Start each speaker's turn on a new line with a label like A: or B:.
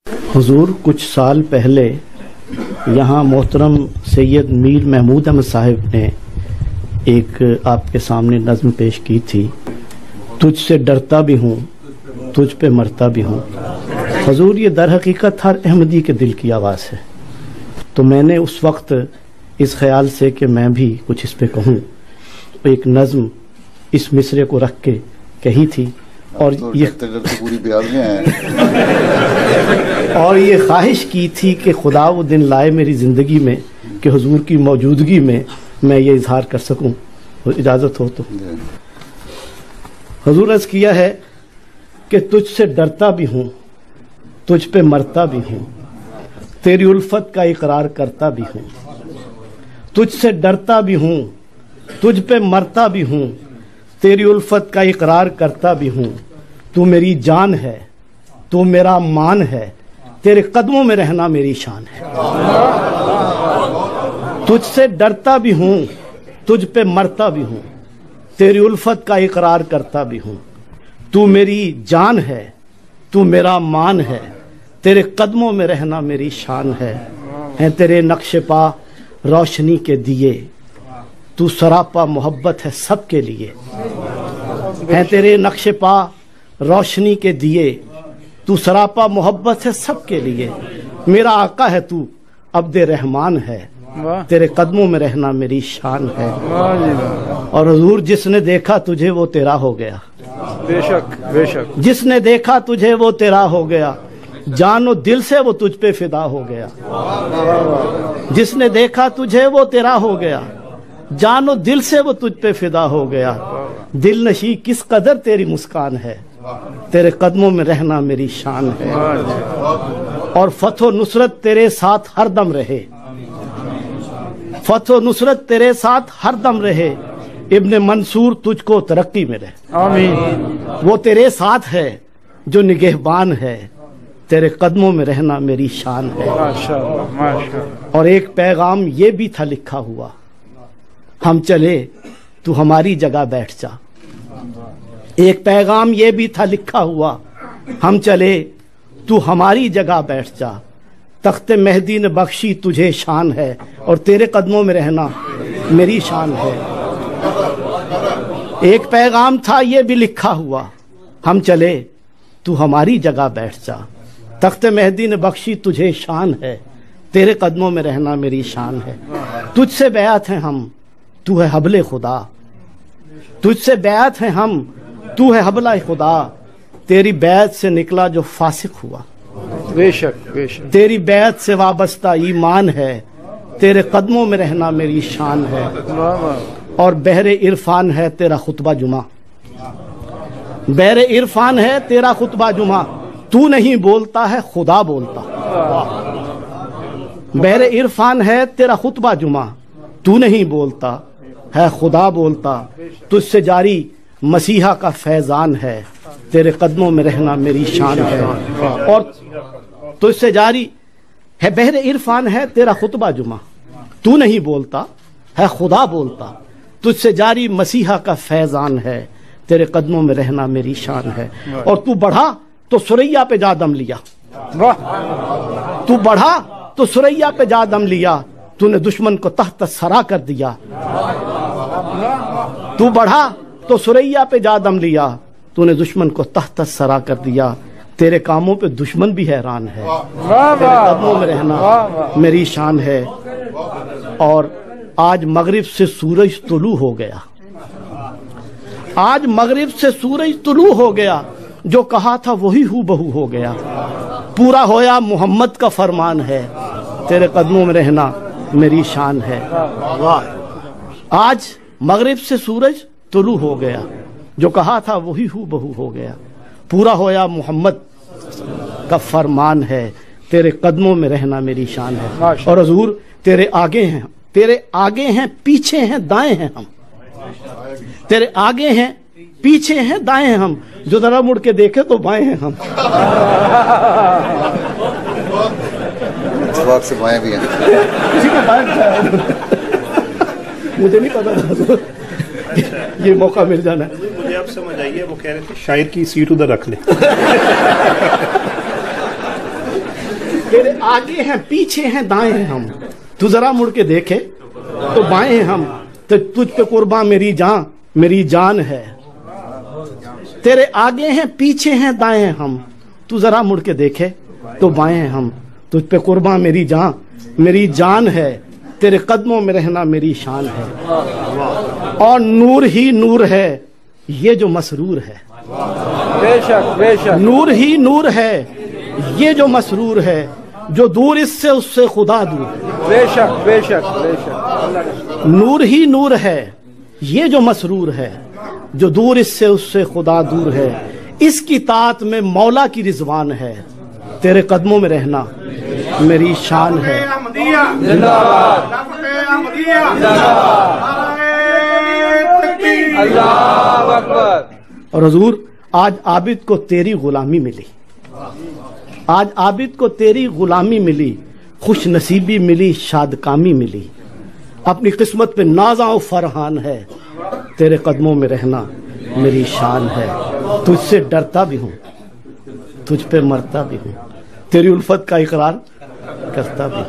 A: حضور کچھ سال پہلے یہاں محترم سید میر محمود احمد صاحب نے ایک آپ کے سامنے نظم پیش کی تھی، تجھ سے ڈرتا بھی ہوں تجھ پہ مرتا بھی ہوں۔ حضور یہ در حقیقت ہر احمدی کے دل کی آواز ہے، تو میں نے اس وقت اس خیال سے کہ میں بھی کچھ اس پہ کہوں، ایک نظم اس مصرے کو رکھ کے کہی تھی، اور یہ خواہش کی تھی کہ خدا وہ دن لائے میری زندگی میں کہ حضور کی موجودگی میں میں یہ اظہار کر سکوں، اجازت ہو تو۔ حضور عرض کیا ہے کہ تجھ سے ڈرتا بھی ہوں تجھ پہ مرتا بھی ہوں، تیری الفت کا اقرار کرتا بھی ہوں۔ تجھ سے ڈرتا بھی ہوں تجھ پہ مرتا بھی ہوں، تیری الفت کا اقرار کرتا بھی ہوں۔ تو میری جان ہے تو میرا مان ہے، تیرے قدموں میں رہنا میری شان ہے۔ تجھ سے ڈرتا بھی ہوں تجھ پہ مرتا بھی ہوں، تیری الفت کا اقرار کرتا بھی ہوں۔ تو میری جان ہے تو میرا مان ہے، تیرے قدموں میں رہنا میری شان ہے۔ ہیں تیرے نقش پا روشنی کے دیے، تو سراپا محبت ہے سب کے لیے۔ ہیں تیرے نقش پا روشنی کے دیے، تو سراپا محبت ہے سب کے لیے۔ میرا آقا ہے تو عبد رحمان ہے، تیرے قدموں میں رہنا میری شان ہے۔ اور حضور جس نے دیکھا تجھے وہ تیرا ہو گیا،
B: بے شک بے شک،
A: جس نے دیکھا تجھے وہ تیرا ہو گیا، جان و دل سے وہ تجھ پہ فدا ہو گیا۔ جس نے دیکھا تجھے وہ تیرا ہو گیا، جان و دل سے وہ تجھ پہ فدا ہو گیا۔ دل نشی کس قدر تیری مسکان ہے، تیرے قدموں میں رہنا میری شان ہے۔ اور فتح و نصرت تیرے ساتھ ہر دم رہے، فتح و نصرت تیرے ساتھ ہر دم رہے۔ ابن منصور تجھ کو ترقی میں رہے،
B: آمین۔
A: وہ تیرے ساتھ ہے جو نگہبان ہے، تیرے قدموں میں رہنا میری شان ہے۔
B: ماشاءاللہ ماشاءاللہ۔
A: اور ایک پیغام یہ بھی تھا لکھا ہوا، ہم چلے تو ہماری جگہ بیٹھ جا۔ ایک پیغام یہ بھی تھا لکھا ہوا، ہم چلے تو ہماری جگہ بیٹھ جا۔ تخت مہدی نے بخشی تجھے شان ہے، اور تیرے قدموں میں رہنا میری شان ہے۔ ایک پیغام تھا یہ بھی لکھا ہوا، ہم چلے تو ہماری جگہ بیٹھ جا۔ تخت مہدی نے بخشی تجھے شان ہے، تیرے قدموں میں رہنا میری شان ہے۔ تجھ سے بیعت ہیں ہم، تو ہے حبل خدا، تجھ سے بیعت ہیں ہم، تو ہے حبل خدا۔ تیری بیعت سے نکلا جو فاسق ہوا،
B: بے شک بے شک،
A: تیری بیعت سے وابستہ ایمان ہے، تیرے قدموں میں رہنا میری شان ہے۔ اور بحر عرفان ہے تیرا خطبہ جمعہ، بحر عرفان ہے تیرا خطبہ جمعہ، تو نہیں بولتا ہے خدا بولتا۔ بحر عرفان ہے تیرا خطبہ جمعہ، تو نہیں بولتا ہے خدا بولتا۔ تجھ سے جاری مسیحا کا فیضان ہے، تیرے قدموں میں رہنا میری شان ہے۔ اور تجھ سے جاری ہے بحر عرفان ہے تیرا خطبہ جمعہ، تو نہیں بولتا ہے خدا بولتا۔ تجھ سے جاری مسیحا کا فیضان ہے، تیرے قدموں میں رہنا میری شان ہے۔ اور تو بڑھا تو سریا پہ جا دم لیا، تو بڑھا تو سریا پہ جا دم لیا، تو نے دشمن کو تحت سرا کر دیا۔ تو بڑھا تو سریا پہ جا دم لیا، تو نے دشمن کو تحت سرا کر دیا۔ تیرے کاموں پہ دشمن بھی حیران ہے، تیرے قدموں میں رہنا میری شان ہے۔ اور آج مغرب سے سورج طلوع ہو گیا، آج مغرب سے سورج طلوع ہو گیا، جو کہا تھا وہی ہو بہو ہو گیا۔ پورا ہویا محمد کا فرمان ہے، تیرے قدموں میں رہنا میری شان ہے۔ آج مغرب سے سورج طلوع ہو گیا، جو کہا تھا وہی ہو بہو ہو گیا۔ پورا ہویا محمد کا فرمان ہے، تیرے قدموں میں رہنا میری شان ہے۔ اور حضور تیرے آگے ہیں، تیرے آگے ہیں پیچھے ہیں دائیں ہیں ہم، تیرے آگے ہیں پیچھے ہیں دائیں ہیں ہم، جو ذرا مڑ کے دیکھے تو بائیں ہیں ہم۔
C: اتفاق سے بائیں بھی ہیں،
A: کسی کا بائیں مجھے نہیں پتا تھا، یہ موقع مل جانا ہے۔
D: مجھے اب سمجھ آئیے، وہ کہہ رہے تھے شاعر کی سیٹ ادھر رکھ لیں۔
A: تیرے آگے ہیں پیچھے ہیں دائیں ہیں ہم، تو ذرا مڑ کے دیکھے تو بائیں ہیں ہم، تو تجھ پہ قربان میری جان ہے. تیرے آگے ہیں پیچھے ہیں دائیں ہیں ہم، تو ذرا مڑ کے دیکھے تو بائیں ہیں ہم، تجھ پہ قربان میری جان ہے. تیرے قدموں میں رہنا میری شان ہے. اور نور ہی نور ہے یہ جو مسرور ہے.
B: بے شک بے شک.
A: نور ہی نور ہے یہ جو مسرور ہے، جو دور اس سے خدا دور ہے.
B: بے شک بے شک بے شک.
A: نور ہی نور ہے یہ جو مسرور ہے، جو دور اس سے خدا دور ہے. اس کی طاعت میں مولا کی رضوان ہے، تیرے قدموں میں رہنا میری شان ہے.
B: اللہ اکبر.
A: اور حضور آج عابد کو تیری غلامی ملی، آج عابد کو تیری غلامی ملی، خوش نصیبی ملی، شادکامی ملی. اپنی قسمت پہ نازاں و فرحان ہے، تیرے قدموں میں رہنا میری شان ہے. تجھ سے ڈرتا بھی ہوں، تجھ پہ مرتا بھی ہوں، تیری الفت کا اقرار کرتا بھی ہوں.